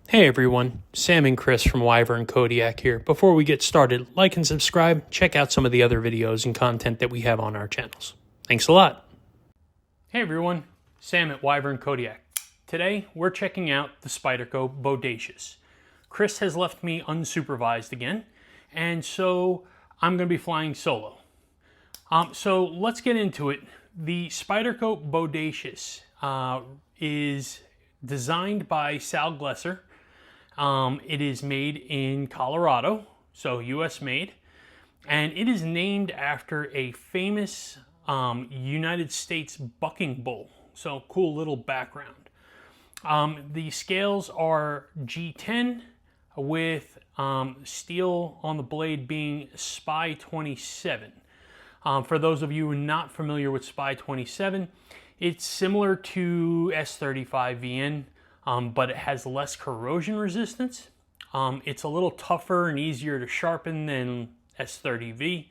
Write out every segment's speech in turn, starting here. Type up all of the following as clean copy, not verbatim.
Hey everyone, Sam and Chris from Wyvern Kodiak here. Before we get started, like and subscribe, check out some of the other videos and content that we have on our channels. Thanks a lot. Hey everyone, Sam at Wyvern Kodiak. Today we're checking out the Spyderco Bodacious. Chris has left me unsupervised again, and so I'm going to be flying solo. So let's get into it. The Spyderco Bodacious is designed by Sal Glesser. It is made in Colorado, so US made, and it is named after a famous United States bucking bull. So cool little background. The scales are G10 with steel on the blade being SPY27. For those of you who are not familiar with SPY27, it's similar to S35VN, but it has less corrosion resistance. It's a little tougher and easier to sharpen than S30V.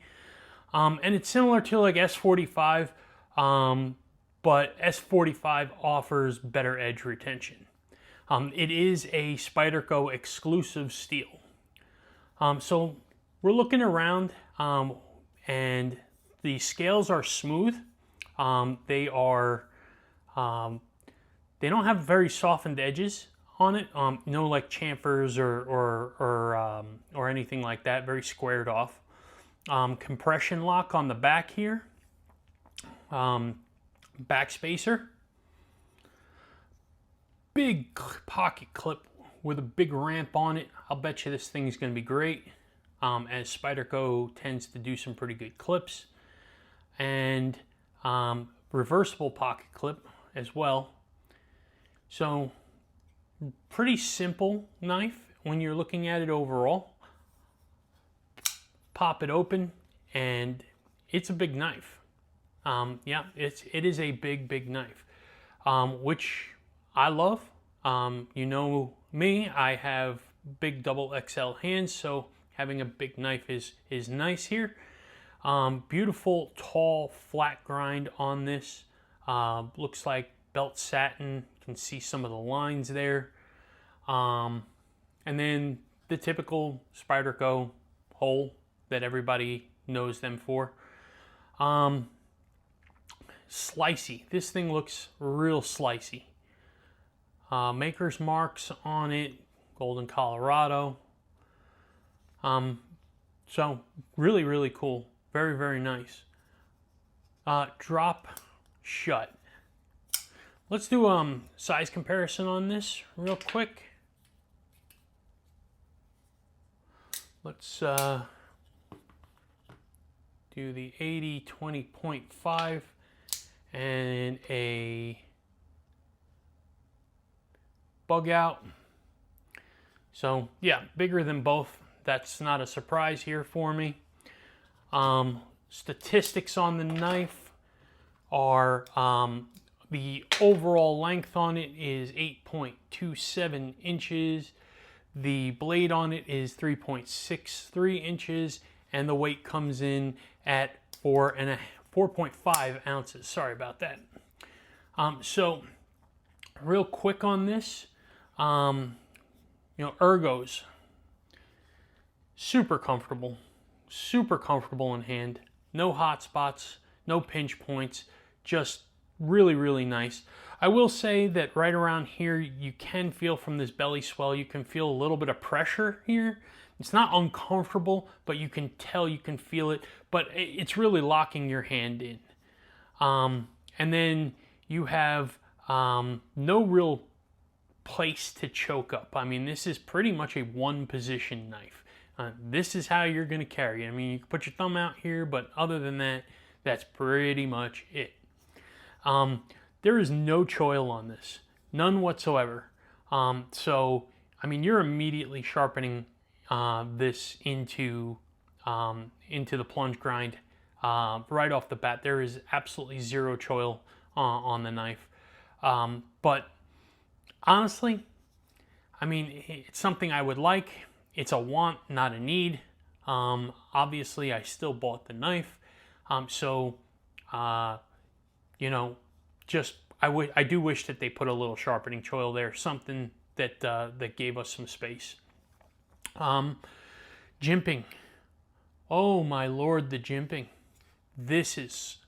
And it's similar to like S45, but S45 offers better edge retention. It is a Spyderco exclusive steel. So we're looking around, and the scales are smooth. They don't have very softened edges on it. No like chamfers or anything like that. Very squared off. Compression lock on the back here. Back spacer. Big pocket clip with a big ramp on it. I'll bet you this thing is going to be great. As Spyderco tends to do some pretty good clips. And reversible pocket clip as well. So pretty simple knife when you're looking at it overall. Pop it open and it's a big knife. Yeah, it is a big knife, which I love. You know me, I have big double XL hands, so having a big knife is nice here. Beautiful tall flat grind on this. Looks like belt satin. You can see some of the lines there. And then the typical Spyderco hole that everybody knows them for. Slicey. This thing looks real slicey. Maker's marks on it. Golden, Colorado. So really cool. Very nice. Drop shut. Let's do size comparison on this real quick. Let's do the 80-20.5 and a bug out. So yeah, bigger than both. That's not a surprise here for me. Statistics on the knife are the overall length on it is 8.27 inches. The blade on it is 3.63 inches, and the weight comes in at 4.5 ounces. Sorry about that. So real quick on this, ergos, super comfortable in hand. No hot spots, no pinch points, just really nice. I will say that right around here, you can feel from this belly swell, you can feel a little bit of pressure here. It's not uncomfortable, but you can tell, you can feel it, but it's really locking your hand in. And then you have no real place to choke up. I mean, this is pretty much a one position knife. This is how you're going to carry it. I mean, you can put your thumb out here, but other than that, that's pretty much it. There is no choil on this, none whatsoever. So, I mean, you're immediately sharpening this into the plunge grind right off the bat. There is absolutely zero choil on the knife. But honestly, I mean, it's something I would like. It's a want, not a need. Obviously, I still bought the knife. You know, just I do wish that they put a little sharpening choil there, something that gave us some space. Jimping. Oh my lord, the jimping. This is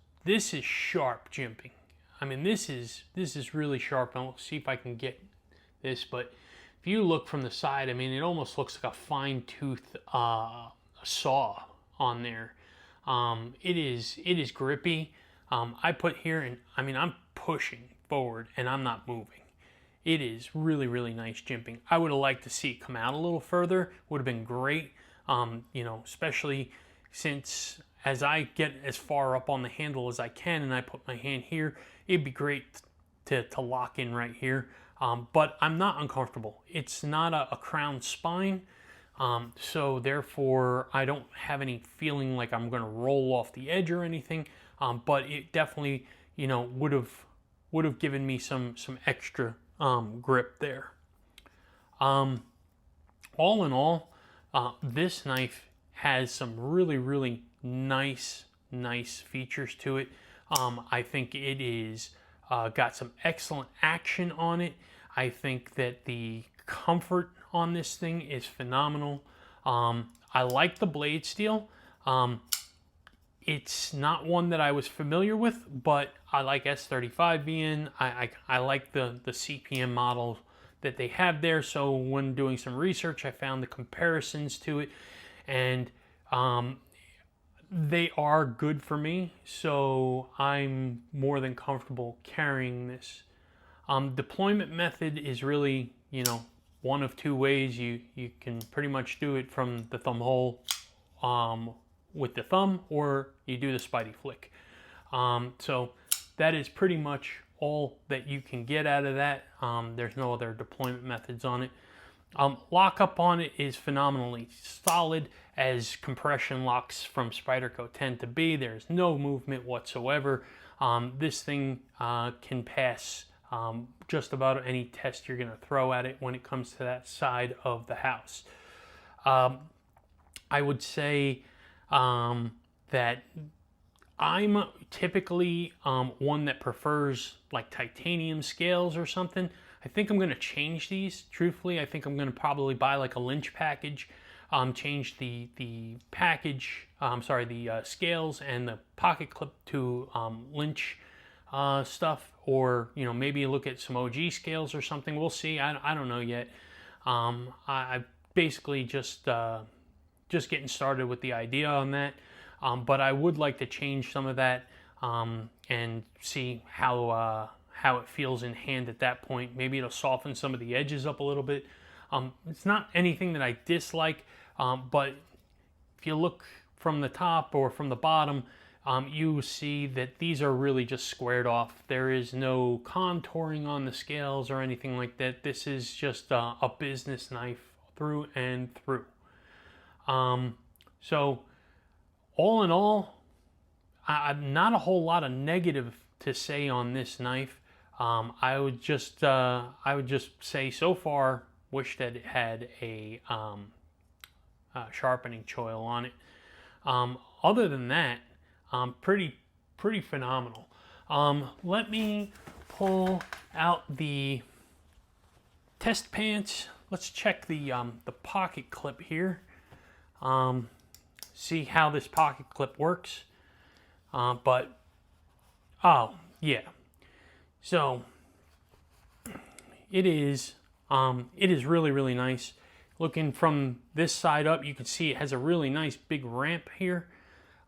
sharp jimping. I mean, this is really sharp. I'll see if I can get this, but if you look from the side, I mean, it almost looks like a fine-tooth saw on there. It is grippy. I put here, and I mean, I'm pushing forward and I'm not moving. It is really, really nice jimping. I would have liked to see it come out a little further. Would have been great. You know, especially since as I get as far up on the handle as I can and I put my hand here, it'd be great to lock in right here. But I'm not uncomfortable. It's not a crown spine. So therefore I don't have any feeling like I'm going to roll off the edge or anything. But it definitely, you know, would have given me some extra grip there. All in all, this knife has some really nice features to it. I think it is got some excellent action on it. I think that the comfort on this thing is phenomenal. I like the blade steel. It's not one that I was familiar with, but I like S35 being. I like the CPM model that they have there. So when doing some research, I found the comparisons to it, and they are good for me. So I'm more than comfortable carrying this. Deployment method is really, you know, one of two ways. You can pretty much do it from the thumb hole with the thumb, or you do the Spidey flick. So that is pretty much all that you can get out of that. There's no other deployment methods on it. Lockup on it is phenomenally solid, as compression locks from Spyderco tend to be. There's no movement whatsoever. This thing can pass just about any test you're going to throw at it when it comes to that side of the house. I would say that I'm typically one that prefers like titanium scales or something. I think I'm going to change these. Truthfully, I think I'm going to probably buy like a Lynch package, change the package, the scales and the pocket clip to Lynch stuff, or you know, maybe look at some OG scales or something. We'll see. I don't know yet. I basically just getting started with the idea on that, but I would like to change some of that and see how it feels in hand at that point. Maybe it'll soften some of the edges up a little bit. It's not anything that I dislike, but if you look from the top or from the bottom, you see that these are really just squared off. There is no contouring on the scales or anything like that. This is just a business knife through and through. So all in all, not a whole lot of negative to say on this knife. I would just say so far, wish that it had a sharpening choil on it. Other than that, pretty phenomenal. Let me pull out the test pants. Let's check the pocket clip here. See how this pocket clip works. But oh yeah, so it is really nice. Looking from this side up, you can see it has a really nice big ramp here,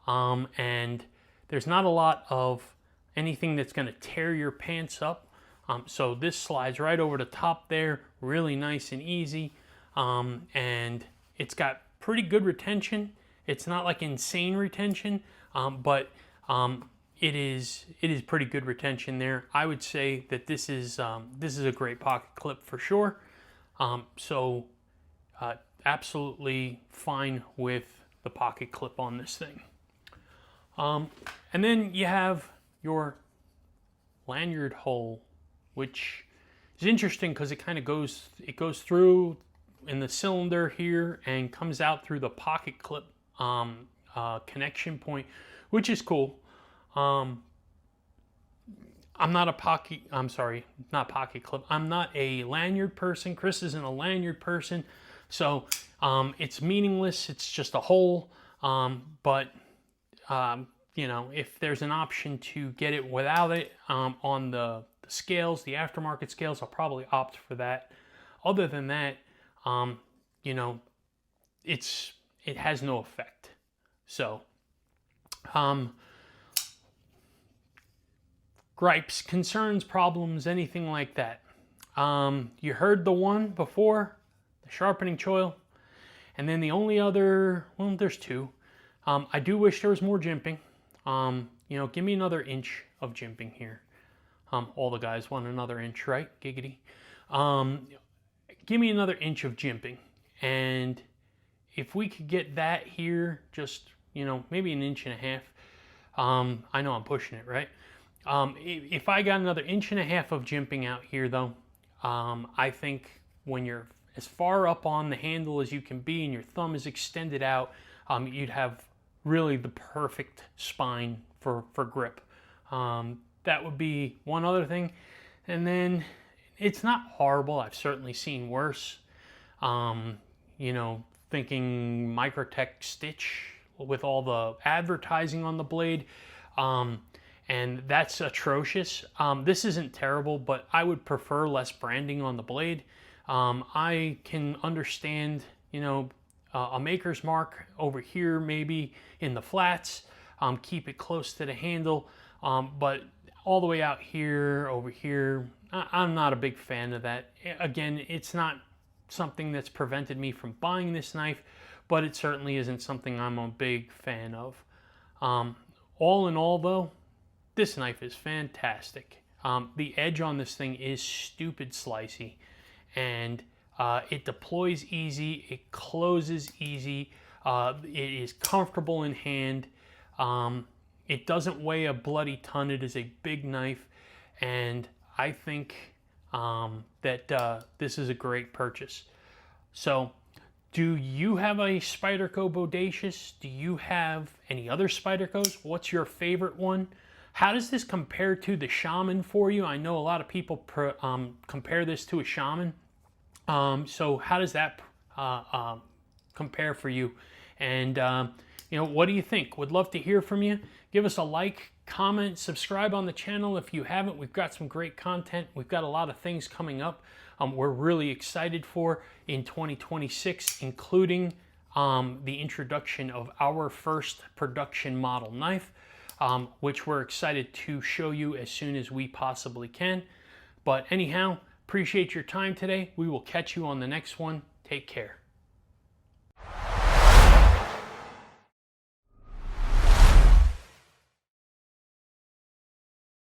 and there's not a lot of anything that's going to tear your pants up. So this slides right over the top there, really nice and easy, and it's got pretty good retention. It's not like insane retention, but it is pretty good retention there. I would say that this is a great pocket clip for sure. So absolutely fine with the pocket clip on this thing. And then you have your lanyard hole, which is interesting because it kind of goes through in the cylinder here and comes out through the pocket clip connection point, which is cool. I'm not a pocket, I'm sorry, not pocket clip. I'm not a lanyard person. Chris isn't a lanyard person. So it's meaningless. It's just a hole. But you know, if there's an option to get it without it on the scales, the aftermarket scales, I'll probably opt for that. Other than that, you know, it has no effect. So, gripes, concerns, problems, anything like that. You heard the one before, the sharpening choil. And then the only other, well, there's two. I do wish there was more jimping. You know, give me another inch of jimping here. All the guys want another inch, right? Giggity. Give me another inch of jimping. And if we could get that here, just, you know, maybe an inch and a half. I know I'm pushing it, right? If I got another inch and a half of jimping out here though, I think when you're as far up on the handle as you can be and your thumb is extended out, you'd have really the perfect spine for grip. That would be one other thing. And then it's not horrible. I've certainly seen worse. You know, thinking Microtech stitch with all the advertising on the blade. And that's atrocious. This isn't terrible, but I would prefer less branding on the blade. I can understand, you know, a maker's mark over here, maybe in the flats, keep it close to the handle, but all the way out here, over here, I'm not a big fan of that. Again, it's not something that's prevented me from buying this knife, but it certainly isn't something I'm a big fan of. All in all though, this knife is fantastic. The edge on this thing is stupid slicey, and it deploys easy, it closes easy, it is comfortable in hand, it doesn't weigh a bloody ton, it is a big knife, and I think that this is a great purchase. So, do you have a Spyderco Bodacious? Do you have any other Spydercos? What's your favorite one? How does this compare to the Shaman for you? I know a lot of people compare this to a Shaman. So how does that compare for you? And you know, what do you think? Would love to hear from you. Give us a like, comment, subscribe on the channel if you haven't. We've got some great content. We've got a lot of things coming up we're really excited for in 2026, including the introduction of our first production model knife, which we're excited to show you as soon as we possibly can. But anyhow, appreciate your time today. We will catch you on the next one. Take care.